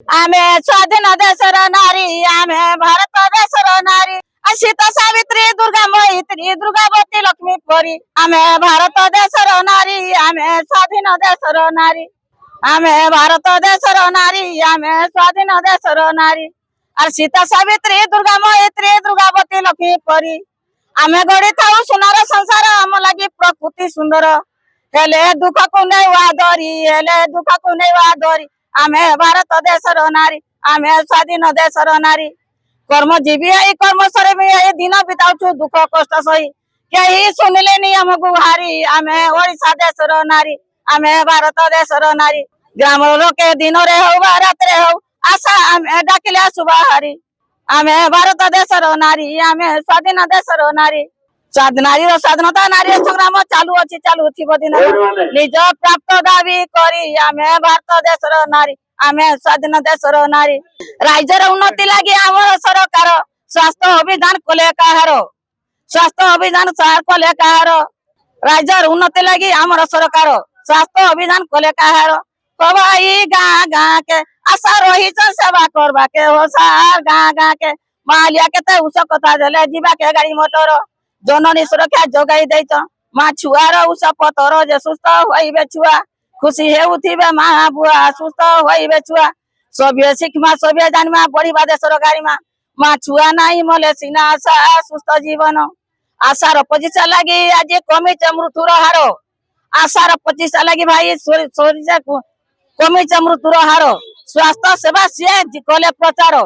आमे स्वाधीन देशर नारी आमे भारत देशर नारी सीता सावित्री दुर्गा मैत्री दुर्गावती लक्ष्मी परी आमे भारत देशर नारी आमे स्वाधीन देशर नारी आमे भारत देशर नारी आमे स्वाधीन देशर नारी और सीता सावित्री दुर्गा मैत्री दुर्गावती लक्ष्मी परी आमे गढ़ी थाऊ सुनार संसार आम लगी प्रकृति सुंदर हेले दुख को नहीं वादरी हेले दुख को नहीं वादरी आमे भारत देशर नारी आमे स्वाधीन देशर नारी कर्मजीवी है कर्मश्रमी है दिन बिताऊ दुख कष्ट सही कहीं सुनिले नी हमको हारी आमे ओडिशा देशर नारी आमे भारत देशर नारी ग्राम लोके दिन रे हो रात रे हो आशा आमे डाकिले आसुबा हारी आमे भारत देशर नारी आमे स्वाधीन देशर नारी नारी स्वाधीनता नारी संग्राम चालू अच्छी चालू थी दिन निज प्राप्त दाबी करी आमे भारत देशर नारी आमे स्वाधीन देशर नारी राज्यर उन्नति लगी आम सरकार स्वास्थ्य अभियान कले कहार स्वास्थ्य अभियान कले कहार राज्यर उन्नति लगी आम सरकार स्वास्थ्य अभियान कले कहार कबाई गाँ गाँ के आशा रही सेवा करवा के हो सार गाँ गाँ के मालिया के उस कथा देले जीवा के गाड़ी मोटर जननी सुरक्षा जोगाई देच माँ छुआर उस पतर जे सुस्थ होइबे छुआ खुशी हेउथिबे माँ बुआ सुस्थ होइबे छुआ सभ्य शिखमा सभ्य जानमा बढ़िबा देशर गाड़ीमा माँ छुआ नाही मले सिना आशा सुस्थ जीवन आशार पचिशा लगी आज कमिचे मृत्युर हार आशार पचिशा लगी भाई कमिचे मृत्युर हार स्वास्थ्य सेवा सी कले प्रचार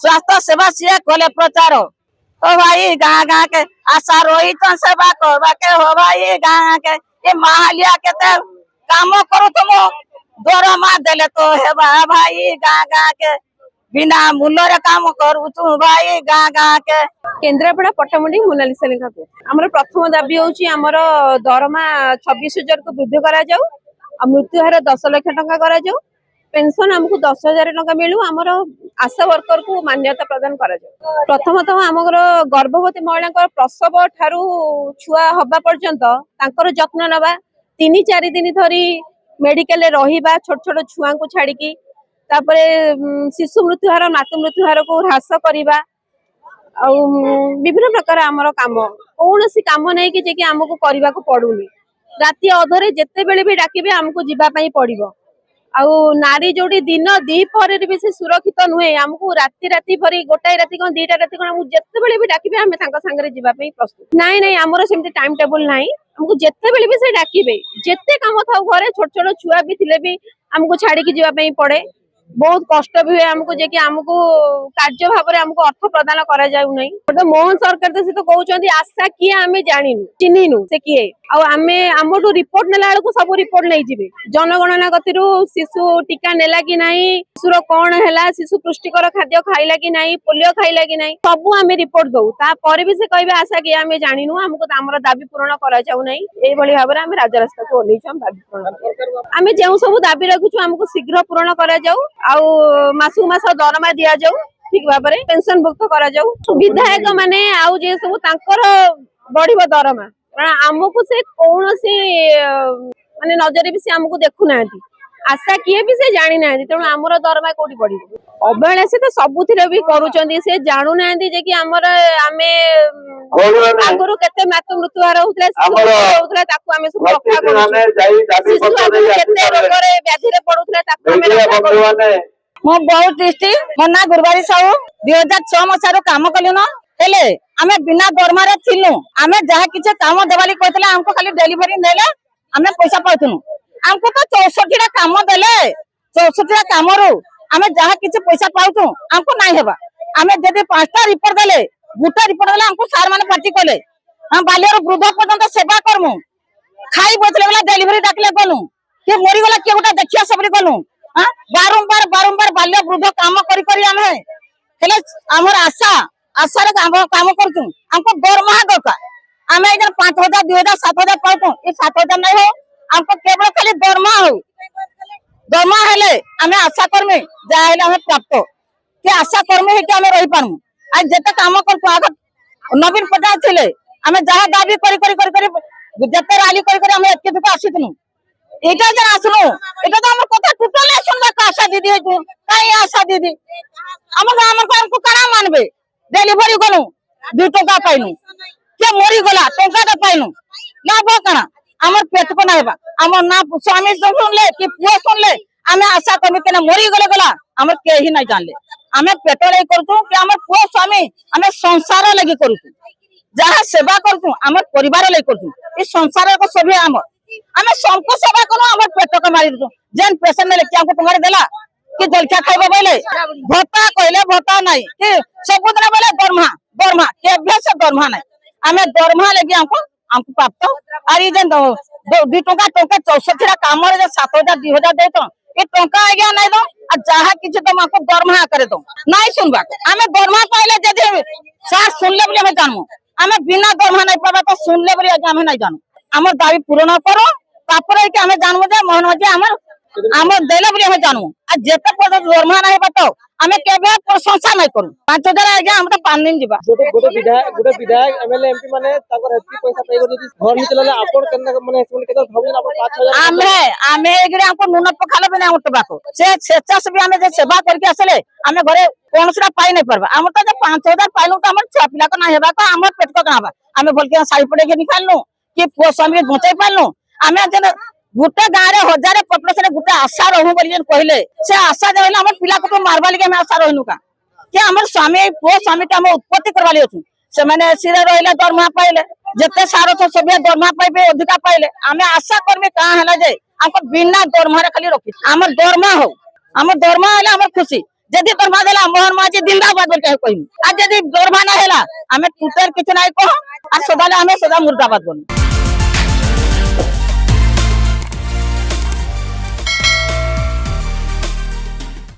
स्वास्थ्य सेवा सी कले प्रचार हो भाई गाँ गाँ के आशा रही सेवा करवा के हो भाई गाँ के ये महालिया के काम करो तुम दरमा देले तो हेबा भाई गाँ गाँ के बिना मूल्य काम करू तू भाई गाँ गाँ के केन्द्रापड़ा पट्टामुंडी मोनालिसा लेखा को आमर प्रथम दाबी होची आमर दरमा 26,000 को वृद्धि करा जाऊ आ मृत्यु हार 10 लाख टंका करा जाऊ पेंशन हमको 10,000 टंका मिलू आमर आशा वर्कर को मान्यता प्रदान करा जाऊ प्रथमतः आमर गर्भवती महिला प्रसव ठारू छुआ हवा पर्यंत तांकर जत्न नबा 3-4 दिन धरी मेडिकल रहिबा छोट छोट छुआ को छाड़ी तापरे शिशु मृत्यु हार मातृ मृत्यु हार को ह्रास करिबा आ विभिन्न प्रकार आमर काम कौन सी काम नहीं कि जे आमको करने को पड़ुनी राति अधरे जिते बेले भी डाकिबे हमको जीवा पई पड़िबो आ नारी जोड़ी दिन दीपर भी से सुरक्षित नुहे आमको राति राति भरी गोटाए राति कौन 2टा राति कौन जिते बेले भी डाकिबे हमें सांगे जीवा पई प्रस्तुत नाई नाई आमर सेमती टाइम टेबल नाई हमको जिते बेले भी से डाकिबे जिते काम थाउ घरे छोट छोट छुआ भी थिले भी हमको छाड़ी की जीवा पई पड़े बहुत कष्ट भी हुए हमको जे कि हमको कार्य भाव में हमको अर्थ प्रदान करा जाउ नै तो मोहन सरकार तो से तो कहउचंदी आशा किए हमें जानिनु चिन्हिनु से किए आ हमें हमटू रिपोर्ट नेला को सब रिपोर्ट नै जिबे जनगणना गतिरु शिशु टीका नेला कि नाही शिशुर कोन हैला शिशु पुष्टिकर खाद्य खाइला कि नाही पोलियो खाइला कि नाही सब हमें रिपोर्ट दउ ता पर भी से कहबे आशा किए हमें जानिनु हमको हमर दाबी पूर्ण करा जाउ नै एई भली भाव में हमें राजा रास्ता को ओलै हम दाबी पूर्ण हमें जेउ सब दाबी रखुछु हमको शीघ्र पूर्ण करा जाउ आउ मासु मास दरमा दिया जाऊ ठीक भाव में पेंशन भुक्त करा जाऊ विधायक माने आउ जे सब तांकर बढ़िबो दरमा कारण हमको से कौन सी माने नजर भी से हमको देखु नांती आशा किए भी से जानी नांती तेणु हमर दरमा कोठी पड़िबो अबहेला से तो सबुथिरे भी करूचंदी से जानु नांती जे कि हमर आमे आगुरु केते मातृ मृत्यु हार होउतले ताकू आमे सब रक्षा करू केते रोगरे व्याधि रे पडुतले ताकू आमे रक्षा करू मो बहुत दृष्टि मो ना गुरुवारी साहू 2006 मसारो काम कलु न हेले आमे बिना दरमा रे थिलु आमे जहा किछ काम देवाली कहतले हमको खाली डिलीवरी देले आमे पैसा पाउथनु हमको तो 64 टा काम देले 64 टा काम रो आमे जहा किछ पैसा पाउथु हमको नाही हेबा आमे जदि 5टा रिपोर्ट देले गुटा रिपोर्ट देले हमको सार माने पार्टी कले हम बालियर वृद्ध पर्यंत सेवा करमु खाई बचले वाला डिलीवरी डाकले गलु के मरि गला के गोटा देखिया सबरी गलु हां बारंबार बारंबार बाल्य वृद्ध काम करी करी आमे हेले हमर आशा आशा रे काम करतु हमको दरमाहा दरकार आमे इधर 5,000 2,000 7,000 पाउतु ए 7,000 नै हो हमको केवल खाली दरमाहा हो दरमाहा हेले आमे आशा कर्मी जा हेले हमें प्राप्त के आशा कर्मी हे के हमें रही पारमु आज जते काम करतु आग नवीन पटनायक थिले आमे जहा दाबी करी करी करी करी जते रैली करी करी हमें एके दुका आसीतनु এটা যে আসলো এটা তো আমার কথা টোটালি শুনবে আশা দিদি হইতো কাই আশা দিদি আমাকে কারা মানবে ডেলিভারি গলু 2 টাকা পাইনু কে মরি গলা টাকাটা পাইনু লাভ কানা আমার পেট को नाइबा আমার না স্বামী শুনলে কি পুଅ শুনলে আমি আশা করি কেন মরি গলে গলা আমার কেহি নাই জানলে আমি পেট লাগি করছু কি আমার পুଅ স্বামী আমি সংসার লাগি করছু যাহা সেবা করছু আমার পরিবার লাগি করছু এই সংসারের को सभी ଆମେ ସମସ୍ତ ସେବା କରୁ ଆମର ପେଟକୁ ମାରି ଦଉଛୁ ଯେନ୍ ପେସେଣ୍ଟ ନେଲେ କିଆକୁ ଟଙ୍କାରେ ଦେଲା କି ଜଳଖିଆ ଖାଇବ ବୋଇଲେ ଭତ୍ତା କହିଲେ ଭତ୍ତା ନାହିଁ କି ସବୁଦିନ ବୋଇଲେ ଦରମା କେବେ ସେ ଦରମା ନାହିଁ ଆମେ ଦରମା ଲାଗି ଆମକୁ ପ୍ରାପ୍ତ ଆର ଇ ଯେନ୍ 2 ଟଙ୍କା 64 ଟା କାମରେ ଯେ 7,000 2,000 ଦେଇଛ ଏ ଟଙ୍କା ଆଜ୍ଞା ନାଇଁ ଦો আর যাহা কিছু তো আমাকে দরমা করে দো নাই শুনবা আমি দরমা পাইলে যদি স্যার শুনলে বলে আমি জানবো আমি বিনা দরমা নাই পাবা তো শুনলে বলে আগে আমি নাই জানো আমার দাবি পূরণ করো তারপরে কি আমি জানবো যে মনে হচ্ছে আমার দেলে বলে আমি জানবো আর যেতে পর্যন্ত দরমা নাই বাতাও আমি কেবে প্রশংসা নাই করু 5,000 আগে আমি তো 5 দিন যাবা গোটে বিধায়ক এমএলএ এমপি মানে তাଙ୍କର হেতি পয়সା পাইব যদি ঘর নি চলালে আপন কেন মানে ସେମାନେ কেতে ভাবুন আপন 5,000 ଆମେ ଏଇଠି ଆମକୁ নুন ପଖାଲେ ବି ନାଇଁ ଉଠବାକୁ ସେ ସ୍ୱେଚ୍ଛାସେବୀ ବି ଆମେ ଯେ ସେବା କରିକି ଆସିଲେ ଆମେ ଘରେ କୌଣସିଟା ପାଇ ନାଇଁ ପାରବା ଆମର ତ 5,000 ପାଇଲୁ ତ ଆମର ଛୁଆ ପିଲା ନା ହେବାକୁ ଆମର ପେଟ କଣ ହବା ଆମେ ଭଲକି ଶାଢୀ ପଡେଇକି ନିକାଲନୁ କି ପୁଅ ସ୍ୱାମୀ ବଞ୍ଚାଇ ପାରନୁ ଆମେ ଯେନ ଗୋଟେ ଗାଁରେ 1000 ପପୁଲେସନ ଗୋଟେ ଆଶା ରହୁ ବୋଲି ଯେନ୍ କହିଲେ ସେ ଆଶା ରହିଲେ ଆମର ପିଲାକୁ ତ ମାରବା ଲାଗି ଆମେ ଆଶା ରହିନୁ କା କି ଆମର ସ୍ୱାମୀ ପୁଅ ସ୍ୱାମୀଟା ଆମେ ଉତ୍ପତ୍ତି କରିବା ଲାଗି ଅଛୁ ସେମାନେ ସିରେ ରହିଲେ ଦରମା ପାଇଲେ ଯେତେ ସାର ତ ସବୁ ଦରମା ପାଇବେ ଅଧିକା ପାଇଲେ ଆମେ ଆଶା করবে কাঁ ହେଲା যে ଆମକୁ ବିନା ଦରମାରେ ଖାଲି ରଖି ଆମର ଦରମା ହଉ ଆମର ଦରମା ହେଲେ ଆମର ଖୁସି ଯଦି ଦରମା ଦେଲା ମୋହନ ମାଝୀ ଜିନ୍ଦାବାଦ ବୋଲି କହିବୁ ଆଉ ଯଦି ଦରମା ନା ହେଲା ଆମେ ଟୁଟର କିଛି ନାଇଁ କହ আর সদালে আমি সদা মুর্দাবাদ বলবো